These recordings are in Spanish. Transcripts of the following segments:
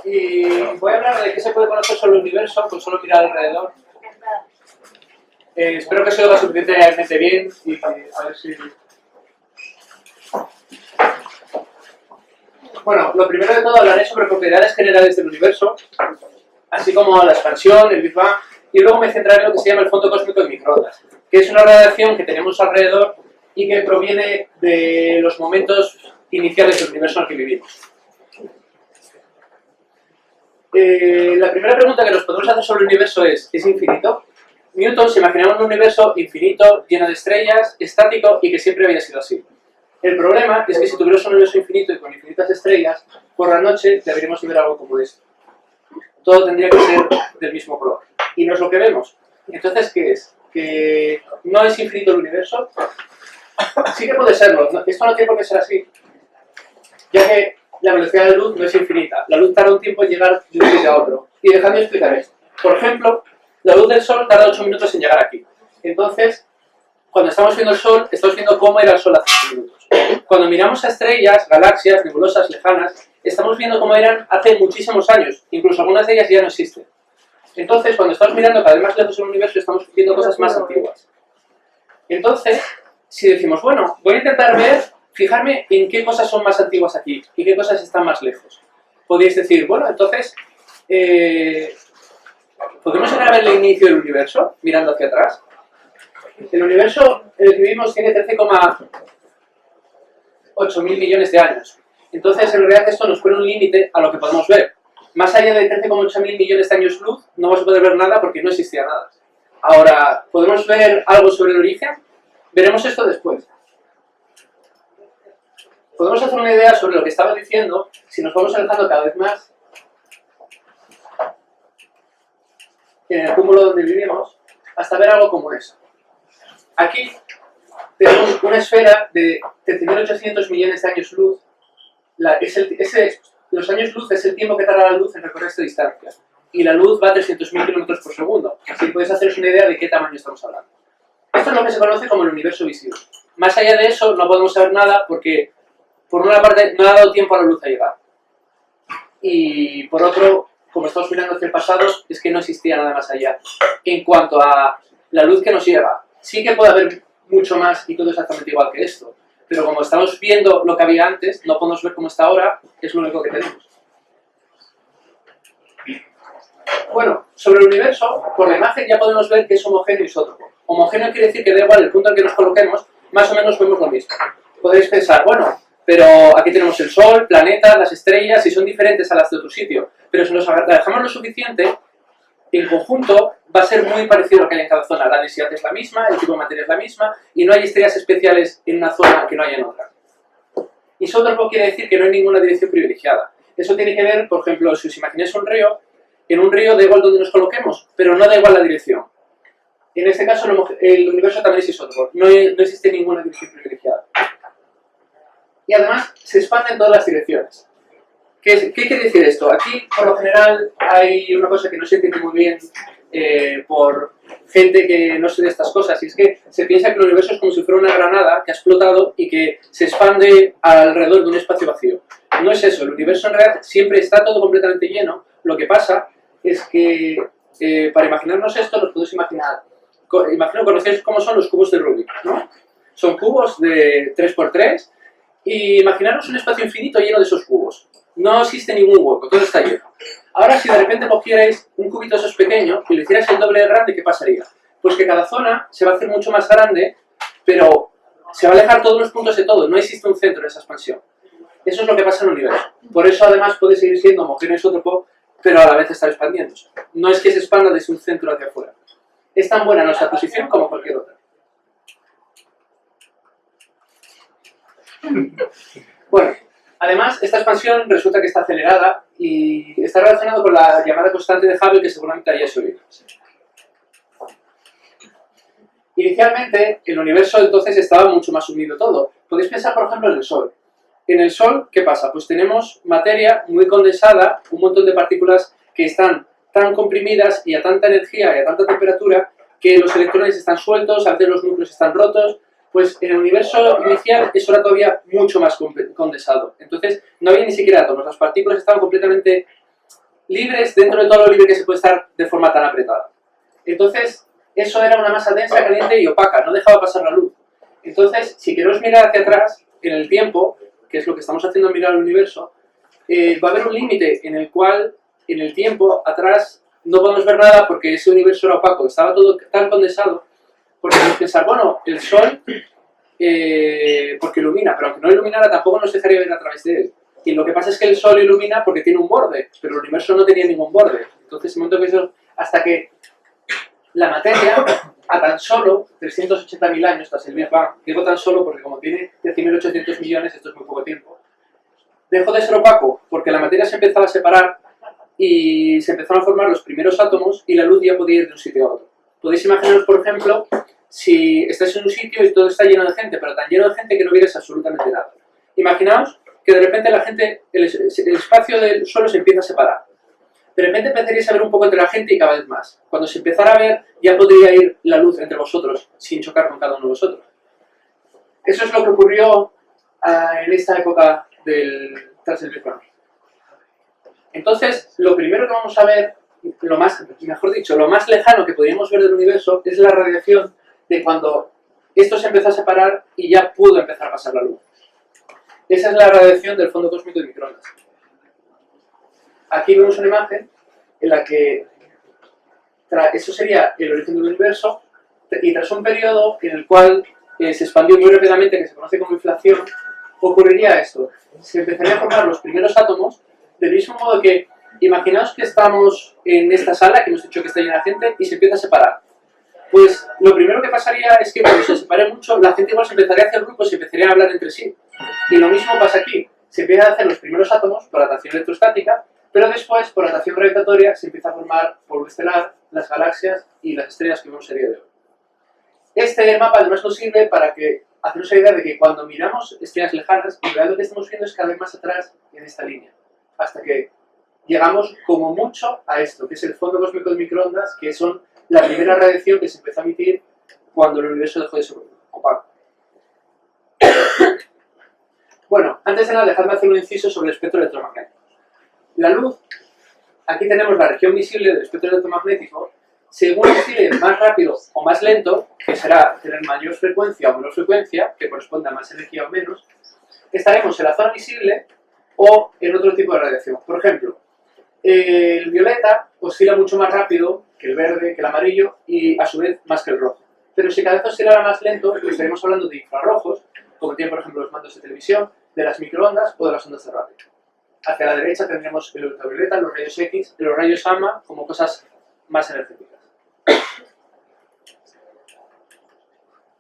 Y voy a hablar de qué se puede conocer sobre el universo con solo mirar alrededor. Espero que se oiga suficientemente bien y a ver si... Bueno, lo primero de todo hablaré sobre propiedades generales del universo, así como la expansión, el Big Bang, y luego me centraré en lo que se llama el fondo cósmico de microondas, que es una radiación que tenemos alrededor y que proviene de los momentos iniciales del universo en el que vivimos. La primera pregunta que nos podemos hacer sobre el universo ¿es infinito? Newton se imaginaba un universo infinito, lleno de estrellas, estático y que siempre había sido así. El problema es que si tuviéramos un universo infinito y con infinitas estrellas, por la noche deberíamos ver algo como esto. Todo tendría que ser del mismo color. Y no es lo que vemos. Entonces, ¿qué es? ¿Que no es infinito el universo? Sí que puede serlo. Esto no tiene por qué ser así. Ya que la velocidad de la luz no es infinita. La luz tarda un tiempo en llegar de un sitio a otro. Y dejadme explicar esto. Por ejemplo, la luz del Sol tarda 8 minutos en llegar aquí. Entonces, cuando estamos viendo el Sol, estamos viendo cómo era el Sol hace 8 minutos. Cuando miramos a estrellas, galaxias, nebulosas lejanas, estamos viendo cómo eran hace muchísimos años. Incluso algunas de ellas ya no existen. Entonces, cuando estamos mirando cada vez más lejos en el universo, estamos viendo cosas más antiguas. Entonces, si decimos, bueno, voy a intentar fijarme en qué cosas son más antiguas aquí y qué cosas están más lejos. Podéis decir, bueno, entonces, ¿podemos llegar a ver el inicio del universo mirando hacia atrás? El universo en el que vivimos tiene 13,8 mil millones de años. Entonces, en realidad, esto nos pone un límite a lo que podemos ver. Más allá de 13,8 mil millones de años luz, no vamos a poder ver nada porque no existía nada. Ahora, ¿podemos ver algo sobre el origen? Veremos esto después. Podemos hacer una idea sobre lo que estaba diciendo si nos vamos alejando cada vez más en el cúmulo donde vivimos hasta ver algo como eso. Aquí tenemos una esfera de 13.800 millones de años luz. Los años luz es el tiempo que tarda la luz en recorrer esta distancia. Y la luz va a 300.000 kilómetros por segundo. Así que podéis haceros una idea de qué tamaño estamos hablando. Esto es lo que se conoce como el universo visible. Más allá de eso no podemos saber nada porque, por una parte, no ha dado tiempo a la luz a llegar. Y por otro, como estamos mirando hacia el pasado, es que no existía nada más allá. En cuanto a la luz que nos llega, sí que puede haber mucho más y todo exactamente igual que esto. Pero como estamos viendo lo que había antes, no podemos ver cómo está ahora, es lo único que tenemos. Bueno, sobre el universo, por la imagen ya podemos ver que es homogéneo y isótropo. Homogéneo quiere decir que da igual el punto en que nos coloquemos, más o menos vemos lo mismo. Podéis pensar, bueno, pero aquí tenemos el Sol, planetas, las estrellas, y son diferentes a las de otro sitio. Pero si nos alejamos lo suficiente, en conjunto va a ser muy parecido a lo que hay en cada zona. La densidad es la misma, el tipo de materia es la misma, y no hay estrellas especiales en una zona que no haya en otra. Isótropo quiere decir que no hay ninguna dirección privilegiada. Eso tiene que ver, por ejemplo, si os imagináis un río, en un río da igual donde nos coloquemos, pero no da igual la dirección. En este caso, el universo también es isótropo. No existe ninguna dirección privilegiada. Y además, se expande en todas las direcciones. ¿Qué quiere decir esto? Aquí, por lo general, hay una cosa que no se entiende muy bien por gente que no sé de estas cosas, y es que se piensa que el universo es como si fuera una granada que ha explotado y que se expande alrededor de un espacio vacío. No es eso, el universo en realidad siempre está todo completamente lleno. Lo que pasa es que, para imaginarnos esto, nos podemos imaginar, conocéis cómo son los cubos de Rubik, ¿no? Son cubos de 3×3, y imaginaros un espacio infinito lleno de esos cubos. No existe ningún hueco, todo está lleno. Ahora, si de repente cogierais un cubito esos pequeño y lo hicierais el doble de grande, ¿qué pasaría? Pues que cada zona se va a hacer mucho más grande, pero se va a alejar todos los puntos de todo. No existe un centro en esa expansión. Eso es lo que pasa en el universo. Por eso, además, puede seguir siendo homogéneo isótropo, pero a la vez estar expandiéndose. No es que se expanda desde un centro hacia afuera. Es tan buena nuestra posición como cualquier otra. Bueno, además, esta expansión resulta que está acelerada y está relacionado con la llamada constante de Hubble, que seguramente hayáis oído. Inicialmente, el universo entonces estaba mucho más unido todo. Podéis pensar, por ejemplo, en el Sol. En el Sol, ¿qué pasa? Pues tenemos materia muy condensada, un montón de partículas que están tan comprimidas y a tanta energía y a tanta temperatura que los electrones están sueltos, a veces los núcleos están rotos. Pues en el universo inicial eso era todavía mucho más condensado. Entonces no había ni siquiera átomos, las partículas estaban completamente libres dentro de todo lo libre que se puede estar de forma tan apretada. Entonces, eso era una masa densa, caliente y opaca, no dejaba pasar la luz. Entonces, si queremos mirar hacia atrás, en el tiempo, que es lo que estamos haciendo al mirar al universo, va a haber un límite en el cual, en el tiempo, atrás, no podemos ver nada porque ese universo era opaco, estaba todo tan condensado, porque podemos pensar, bueno, el Sol, porque ilumina, pero aunque no iluminara, tampoco nos dejaría ver a través de él. Y lo que pasa es que el Sol ilumina porque tiene un borde, pero el universo no tenía ningún borde. Entonces, el momento que eso, hasta que la materia, a tan solo 380.000 años tras el Big Bang, digo tan solo porque como tiene 10.800 millones, esto es muy poco tiempo, dejó de ser opaco porque la materia se empezaba a separar y se empezaron a formar los primeros átomos y la luz ya podía ir de un sitio a otro. Podéis imaginaros, por ejemplo, si estáis en un sitio y todo está lleno de gente, pero tan lleno de gente que no vierais absolutamente nada. Imaginaos que de repente la gente, el espacio del suelo se empieza a separar. De repente empezaríais a ver un poco entre la gente y cada vez más. Cuando se empezara a ver, ya podría ir la luz entre vosotros, sin chocar con cada uno de vosotros. Eso es lo que ocurrió en esta época tras el Big Bang. Entonces, lo primero que vamos a ver, lo más lejano que podríamos ver del universo, es la radiación de cuando esto se empezó a separar y ya pudo empezar a pasar la luz. Esa es la radiación del fondo cósmico de microondas. Aquí vemos una imagen en la que eso sería el origen del universo y tras un periodo en el cual se expandió muy rápidamente, que se conoce como inflación, ocurriría esto. Se empezarían a formar los primeros átomos del mismo modo que, imaginaos que estamos en esta sala, que hemos dicho que está llena de gente, y se empieza a separar. Pues lo primero que pasaría es que cuando se separe mucho, la gente igual se empezaría a hacer grupos y empezarían a hablar entre sí. Y lo mismo pasa aquí. Se empiezan a hacer los primeros átomos por atracción electrostática, pero después, por atracción gravitatoria, se empieza a formar polvo estelar, las galaxias y las estrellas que vemos el día de hoy. Este mapa además nos sirve para hacernos la idea de que cuando miramos estrellas lejanas, en realidad lo que estamos viendo es cada vez más atrás en esta línea, hasta que llegamos como mucho a esto, que es el fondo cósmico de microondas, que son la primera radiación que se empezó a emitir cuando el universo dejó de ser opaco. Bueno, antes de nada, dejadme hacer un inciso sobre el espectro electromagnético. La luz, aquí tenemos la región visible del espectro electromagnético. Según oscile más rápido o más lento, que será tener mayor frecuencia o menor frecuencia, que corresponde a más energía o menos, estaremos en la zona visible o en otro tipo de radiación. Por ejemplo, el violeta oscila mucho más rápido que el verde, que el amarillo y a su vez más que el rojo. Pero si cada vez oscilara más lento, estaremos hablando de infrarrojos, como tienen por ejemplo los mandos de televisión, de las microondas o de las ondas de radio. Hacia la derecha tendremos el ultravioleta, los rayos X y los rayos gamma como cosas más energéticas.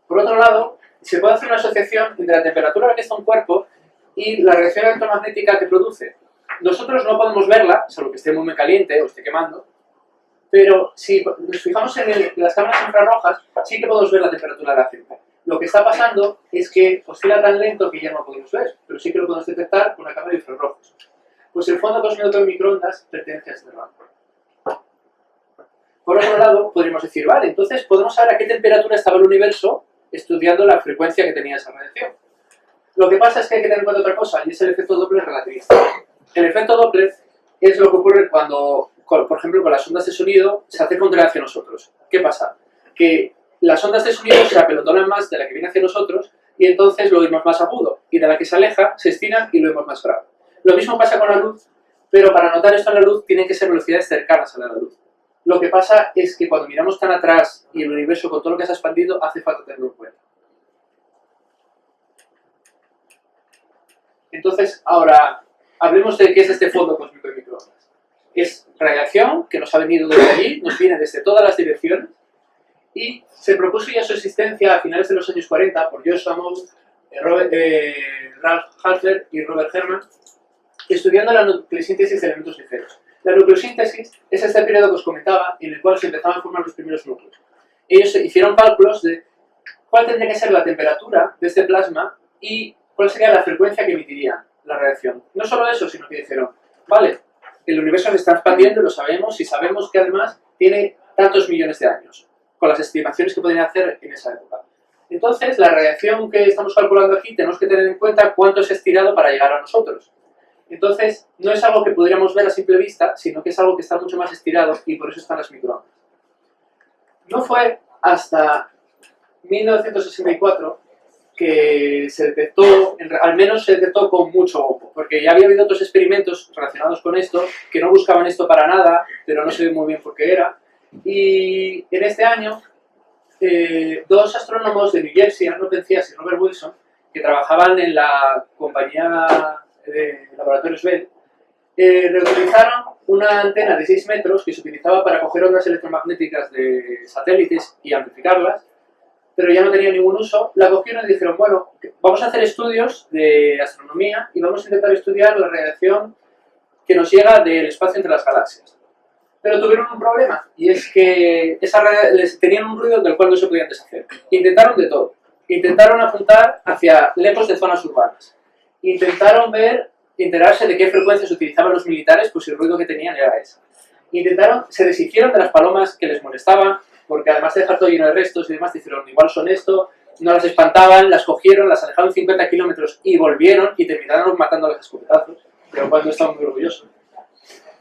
Por otro lado, se puede hacer una asociación entre la temperatura a la que está un cuerpo y la reacción electromagnética que produce. Nosotros no podemos verla, salvo que esté muy caliente o esté quemando, pero si nos fijamos en las cámaras infrarrojas, sí que podemos ver la temperatura de la gente. Lo que está pasando es que oscila tan lento que ya no lo podemos ver, pero sí que lo podemos detectar con una cámara de infrarrojos. Pues el fondo cósmico de microondas pertenece a este rango. Por otro lado, podríamos decir, vale, entonces podemos saber a qué temperatura estaba el universo estudiando la frecuencia que tenía esa radiación. Lo que pasa es que hay que tener en cuenta otra cosa, y es el efecto Doppler relativista. El efecto Doppler es lo que ocurre cuando, por ejemplo, con las ondas de sonido se acerca un tren hacia nosotros. ¿Qué pasa? Que las ondas de sonido se apelotonan más de la que viene hacia nosotros y entonces lo oímos más agudo, y de la que se aleja se estiran y lo oímos más grave. Lo mismo pasa con la luz, pero para notar esto en la luz tienen que ser velocidades cercanas a la luz. Lo que pasa es que cuando miramos tan atrás y el universo con todo lo que se ha expandido, hace falta tenerlo en cuenta. Entonces, ahora, hablemos de qué es este fondo cósmico de microondas. Es radiación que nos ha venido desde allí, nos viene desde todas las direcciones, y se propuso ya su existencia a finales de los años 40 por Joshua Moe, Ralph Halfer y Robert Herman, estudiando la nucleosíntesis de elementos ligeros. La nucleosíntesis es este periodo que os comentaba en el cual se empezaban a formar los primeros núcleos. Ellos hicieron cálculos de cuál tendría que ser la temperatura de este plasma y cuál sería la frecuencia que emitiría la radiación. No solo eso, sino que dijeron, vale, el universo se está expandiendo, lo sabemos, y sabemos que además tiene tantos millones de años, con las estimaciones que podrían hacer en esa época. Entonces, la radiación que estamos calculando aquí, tenemos que tener en cuenta cuánto se ha estirado para llegar a nosotros. Entonces, no es algo que podríamos ver a simple vista, sino que es algo que está mucho más estirado y por eso están las microondas. No fue hasta 1964 que se detectó, al menos se detectó con mucho ojo, porque ya había habido otros experimentos relacionados con esto, que no buscaban esto para nada, pero no se ve muy bien por qué era. Y en este año, dos astrónomos de New Jersey, Arnold Penzias y Robert Wilson, que trabajaban en la compañía de laboratorios Bell, reutilizaron una antena de 6 metros que se utilizaba para coger ondas electromagnéticas de satélites y amplificarlas, pero ya no tenía ningún uso. La cogieron y dijeron, bueno, vamos a hacer estudios de astronomía y vamos a intentar estudiar la radiación que nos llega del espacio entre las galaxias. Pero tuvieron un problema, y es que tenían un ruido del cual no se podían deshacer. Intentaron de todo. Intentaron apuntar hacia lejos de zonas urbanas. Intentaron enterarse de qué frecuencias utilizaban los militares, pues el ruido que tenían era ese. Se deshicieron de las palomas que les molestaban, porque además de dejar todo lleno de restos y demás, dijeron, igual son esto, no las espantaban, las cogieron, las alejaron 50 kilómetros y volvieron y terminaron matándolas a escopetazos, pero cuando estaban muy orgullosos.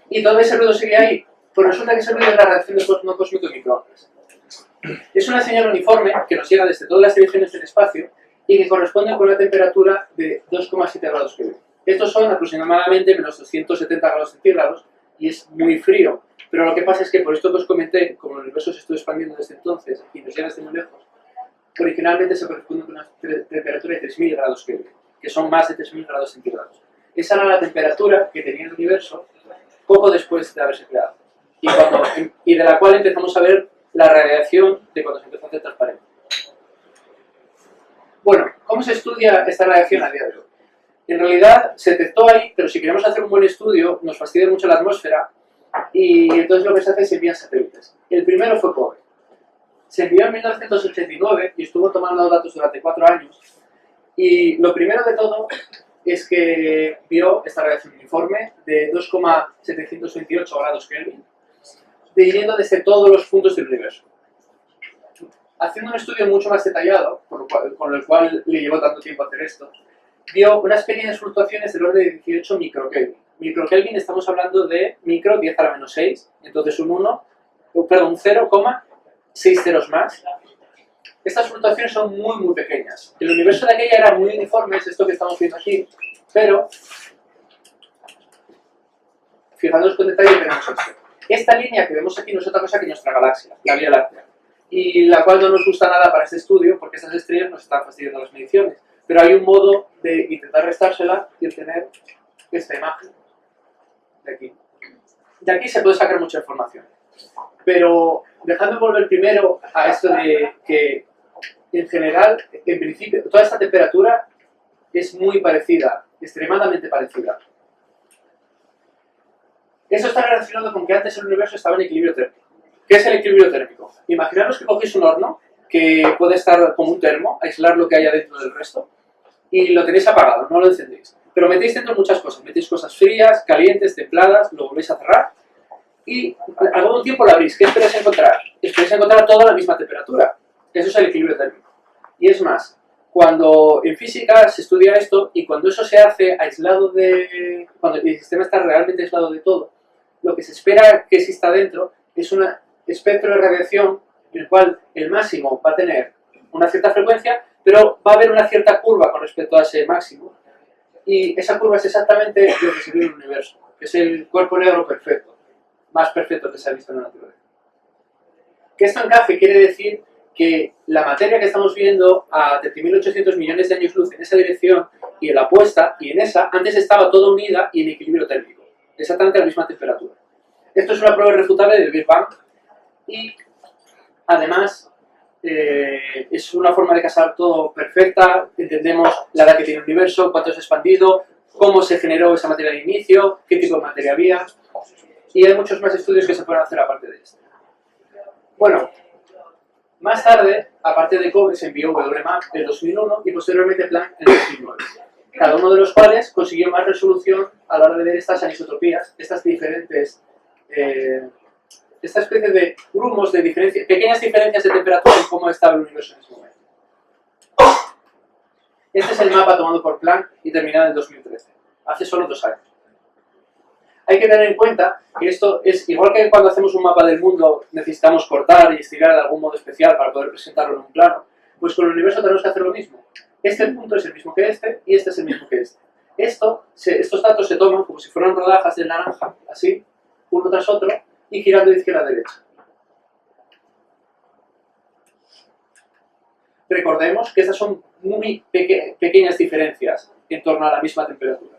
Y todo ese ruido seguía ahí. Pues resulta que ese ruido es la radiación del plasma cósmico de microondas. Es una señal uniforme que nos llega desde todas las direcciones del espacio y que corresponde con una temperatura de 2,7 grados Kelvin. Estos son aproximadamente menos 270 grados centígrados y es muy frío. Pero lo que pasa es que, por esto que os comenté, como el universo se estuvo expandiendo desde entonces y nos llega desde muy lejos, originalmente se corresponde con una temperatura de 3.000 grados Kelvin, que son más de 3.000 grados centígrados. Esa era la temperatura que tenía el universo poco después de haberse creado y de la cual empezamos a ver la radiación de cuando se empezó a hacer transparente. Bueno, ¿cómo se estudia esta radiación a día de hoy? En realidad se detectó ahí, pero si queremos hacer un buen estudio nos fastidia mucho la atmósfera y entonces lo que se hace es enviar satélites. El primero fue COBE. Se envió en 1989 y estuvo tomando datos durante 4 años. Y lo primero de todo es que vio esta radiación uniforme de 2,728 grados Kelvin, viniendo desde todos los puntos del universo. Haciendo un estudio mucho más detallado, con el cual le llevó tanto tiempo hacer esto, vio unas pequeñas fluctuaciones del orden de 18 microkelvin. Microkelvin estamos hablando de micro 10 a la menos 6, entonces un 0,6 ceros más. Estas fluctuaciones son muy pequeñas. El universo de aquella era muy uniforme, es esto que estamos viendo aquí, pero fijándonos con detalle tenemos esto. Esta línea que vemos aquí no es otra cosa que nuestra galaxia, la Vía Láctea, y la cual no nos gusta nada para este estudio porque estas estrellas nos están fastidiando las mediciones. Pero hay un modo de intentar restársela y obtener esta imagen de aquí. De aquí se puede sacar mucha información. Pero dejadme volver primero a esto de que, en general, en principio, toda esta temperatura es muy parecida, extremadamente parecida. Eso está relacionado con que antes el universo estaba en equilibrio térmico. ¿Qué es el equilibrio térmico? Imaginaros que cogéis un horno que puede estar como un termo, aislar lo que haya dentro del resto, y lo tenéis apagado, no lo encendéis. Pero metéis dentro muchas cosas, metéis cosas frías, calientes, templadas, lo volvéis a cerrar, y al cabo de un tiempo lo abrís. ¿Qué esperáis encontrar? Esperáis encontrar toda la misma temperatura. Eso es el equilibrio térmico. Y es más, cuando en física se estudia esto, y cuando eso se hace aislado cuando el sistema está realmente aislado de todo, lo que se espera que exista dentro es un espectro de radiación en el cual el máximo va a tener una cierta frecuencia, pero va a haber una cierta curva con respecto a ese máximo. Y esa curva es exactamente lo que se ve en el universo, que es el cuerpo negro perfecto, más perfecto que se ha visto en la naturaleza. Que esto encaje quiere decir que la materia que estamos viendo a 13.800 millones de años luz en esa dirección y en la opuesta y en esa, antes estaba toda unida y en equilibrio térmico, exactamente a la misma temperatura. Esto es una prueba irrefutable del Big Bang y además es una forma de casar todo perfecta. Entendemos la edad que tiene el universo, cuánto se ha expandido, cómo se generó esa materia al inicio, qué tipo de materia había, y hay muchos más estudios que se pueden hacer aparte de esto. Bueno, más tarde, aparte de COBE, se envió WMAP en 2001 y posteriormente Planck en 2009, cada uno de los cuales consiguió más resolución a la hora de ver estas anisotropías, estas diferentes esta especie de grumos de pequeñas diferencias de temperatura en cómo estaba el universo en ese momento. Este es el mapa tomado por Planck y terminado en 2013, hace solo 2 años. Hay que tener en cuenta que esto es igual que cuando hacemos un mapa del mundo necesitamos cortar y estirar de algún modo especial para poder presentarlo en un plano, pues con el universo tenemos que hacer lo mismo. Este punto es el mismo que este y este es el mismo que este. Estos datos se toman como si fueran rodajas de naranja, así, uno tras otro, y girando de izquierda a derecha. Recordemos que estas son muy pequeñas diferencias en torno a la misma temperatura.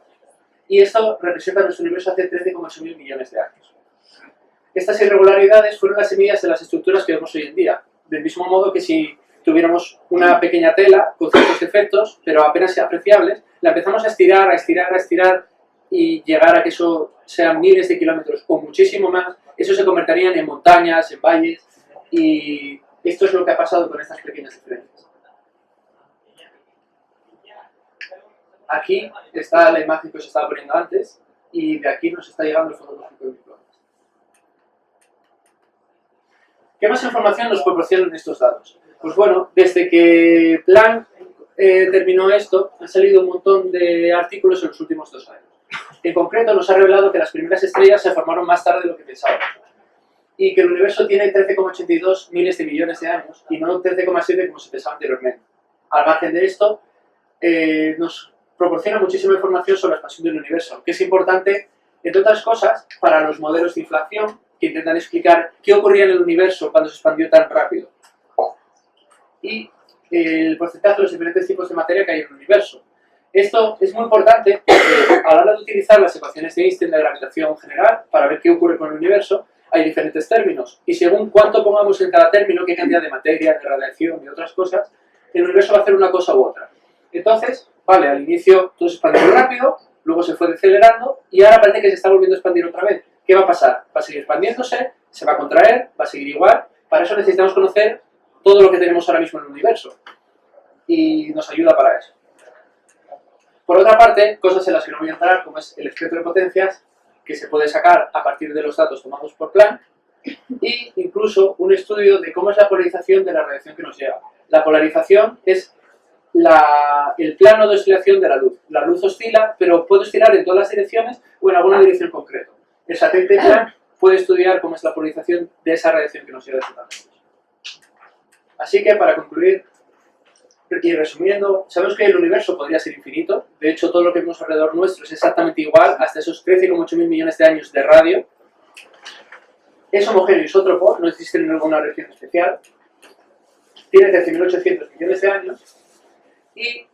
Y esto representa nuestro universo hace 13,8 mil millones de años. Estas irregularidades fueron las semillas de las estructuras que vemos hoy en día. Del mismo modo que si tuviéramos una pequeña tela con ciertos defectos, pero apenas apreciables, la empezamos a estirar, a estirar, a estirar y llegar a que eso sean miles de kilómetros o muchísimo más, eso se convertirían en montañas, en valles, y esto es lo que ha pasado con estas pequeñas diferencias. Aquí está la imagen que os estaba poniendo antes, y de aquí nos está llegando el fondo cósmico de microondas. ¿Qué más información nos proporcionan estos datos? Pues bueno, desde que Planck terminó esto, han salido un montón de artículos en los últimos 2 años. En concreto, nos ha revelado que las primeras estrellas se formaron más tarde de lo que pensábamos. Y que el universo tiene 13,82 miles de millones de años, y no 13,7 como se pensaba anteriormente. Al margen de esto, nos proporciona muchísima información sobre la expansión del universo, que es importante, entre otras cosas, para los modelos de inflación, que intentan explicar qué ocurría en el universo cuando se expandió tan rápido. Y el porcentaje de los diferentes tipos de materia que hay en el universo. Esto es muy importante porque a la hora de utilizar las ecuaciones de Einstein de gravitación general para ver qué ocurre con el universo, hay diferentes términos. Y según cuánto pongamos en cada término, qué cantidad de materia, de radiación y otras cosas, el universo va a hacer una cosa u otra. Entonces, vale, al inicio todo se expandió muy rápido, luego se fue decelerando y ahora parece que se está volviendo a expandir otra vez. ¿Qué va a pasar? Va a seguir expandiéndose, se va a contraer, va a seguir igual. Para eso necesitamos conocer todo lo que tenemos ahora mismo en el universo. Y nos ayuda para eso. Por otra parte, cosas en las que no voy a entrar, como es el espectro de potencias, que se puede sacar a partir de los datos tomados por Planck, y incluso un estudio de cómo es la polarización de la radiación que nos llega. La polarización es el plano de oscilación de la luz. La luz oscila, pero puede oscilar en todas las direcciones o en alguna dirección concreta. El satélite Planck puede estudiar cómo es la polarización de esa radiación que nos llega de fotones. Así que, para concluir y resumiendo, sabemos que el universo podría ser infinito. De hecho, todo lo que vemos alrededor nuestro es exactamente igual hasta esos 13,8 mil millones de años de radio. Es homogéneo isótropo, no existe en ninguna región especial. Tiene 13.800 millones de años. Y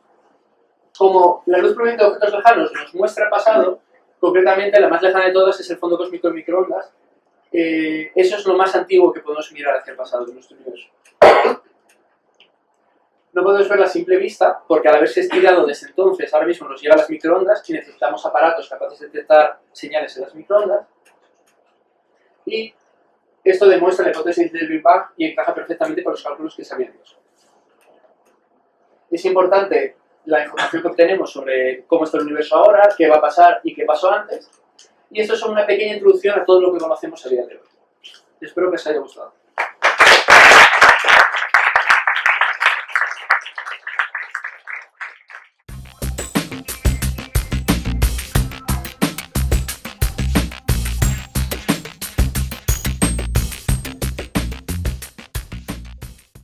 como la luz proveniente de objetos lejanos nos muestra el pasado, concretamente la más lejana de todas es el fondo cósmico de microondas. Eso es lo más antiguo que podemos mirar hacia el pasado de nuestro universo. No podemos verla a simple vista, porque al haberse estirado desde entonces, ahora mismo nos llega a las microondas y necesitamos aparatos capaces de detectar señales en las microondas. Y esto demuestra la hipótesis del Big Bang y encaja perfectamente con los cálculos que se habían hecho. Es importante la información que obtenemos sobre cómo está el universo ahora, qué va a pasar y qué pasó antes. Y esto es una pequeña introducción a todo lo que conocemos a día de hoy. Espero que os haya gustado.